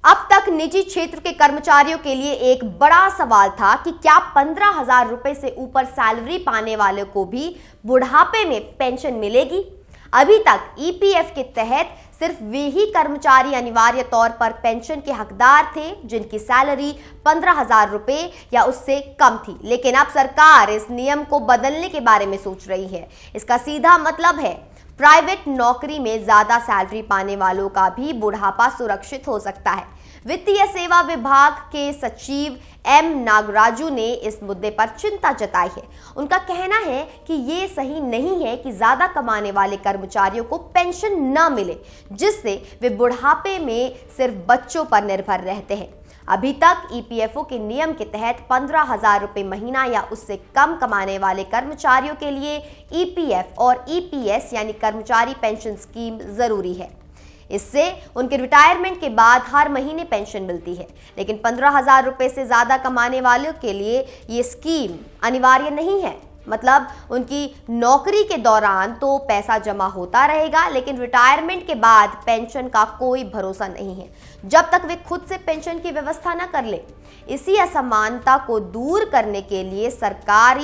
अब तक निजी क्षेत्र के कर्मचारियों के लिए एक बड़ा सवाल था कि क्या 15,000 रुपए से ऊपर सैलरी पाने वाले को भी बुढ़ापे में पेंशन मिलेगी। अभी तक ईपीएफ के तहत सिर्फ वे ही कर्मचारी अनिवार्य तौर पर पेंशन के हकदार थे जिनकी सैलरी 15,000 रुपए या उससे कम थी। लेकिन अब सरकार इस नियम को बदलने के बारे में सोच रही है। इसका सीधा मतलब है प्राइवेट नौकरी में ज्यादा सैलरी पाने वालों का भी बुढ़ापा सुरक्षित हो सकता है। वित्तीय सेवा विभाग के सचिव एम नागराजू ने इस मुद्दे पर चिंता जताई है। उनका कहना है कि ये सही नहीं है कि ज्यादा कमाने वाले कर्मचारियों को पेंशन न मिले, जिससे वे बुढ़ापे में सिर्फ बच्चों पर निर्भर रहते हैं। अभी तक ईपीएफओ के नियम के तहत 15,000 रुपए महीना या उससे कम कमाने वाले कर्मचारियों के लिए ईपीएफ और ईपीएस यानी कर्मचारी पेंशन स्कीम जरूरी है। इससे उनके रिटायरमेंट के बाद हर महीने पेंशन मिलती है। लेकिन 15,000 रुपए से ज्यादा कमाने वालों के लिए ये स्कीम अनिवार्य नहीं है। मतलब उनकी नौकरी के दौरान तो पैसा जमा होता रहेगा, लेकिन रिटायरमेंट के बाद पेंशन का कोई भरोसा नहीं है जब तक वे खुद से पेंशन की व्यवस्था न कर ले। इसी असमानता को दूर करने के लिए सरकार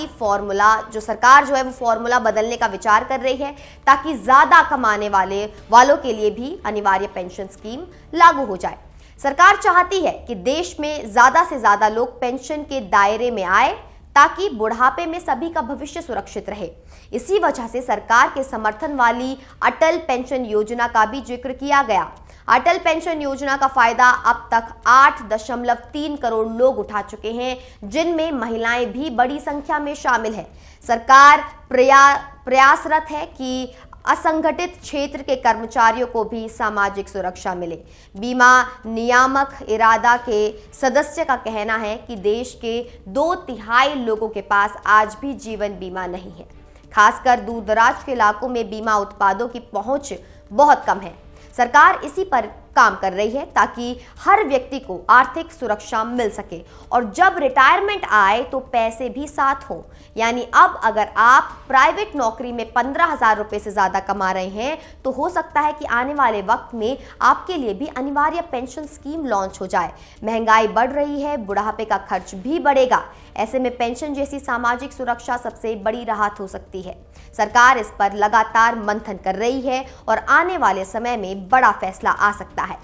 जो है वो फॉर्मूला बदलने का विचार कर रही है, ताकि ज्यादा कमाने वालों के लिए भी अनिवार्य पेंशन स्कीम लागू हो जाए। सरकार चाहती है कि देश में ज्यादा से ज्यादा लोग पेंशन के दायरे में आए ताकि बुढ़ापे में सभी का भविष्य सुरक्षित रहे। इसी वजह से सरकार के समर्थन वाली अटल पेंशन योजना का भी जिक्र किया गया। अटल पेंशन योजना का फायदा अब तक 8.3 करोड़ लोग उठा चुके हैं, जिनमें महिलाएं भी बड़ी संख्या में शामिल हैं। सरकार प्रयासरत है कि असंगठित क्षेत्र के कर्मचारियों को भी सामाजिक सुरक्षा मिले। बीमा नियामक इरादा के सदस्य का कहना है कि देश के 2/3 लोगों के पास आज भी जीवन बीमा नहीं है। खासकर दूर दराज के इलाकों में बीमा उत्पादों की पहुंच बहुत कम है। सरकार इसी पर काम कर रही है ताकि हर व्यक्ति को आर्थिक सुरक्षा मिल सके और जब रिटायरमेंट आए तो पैसे भी साथ हों। यानी अब अगर आप प्राइवेट नौकरी में 15,000 रुपए से ज्यादा कमा रहे हैं तो हो सकता है कि आने वाले वक्त में आपके लिए भी अनिवार्य पेंशन स्कीम लॉन्च हो जाए। महंगाई बढ़ रही है, बुढ़ापे का खर्च भी बढ़ेगा। ऐसे में पेंशन जैसी सामाजिक सुरक्षा सबसे बड़ी राहत हो सकती है। सरकार इस पर लगातार मंथन कर रही है और आने वाले समय में बड़ा फैसला आ सकता है।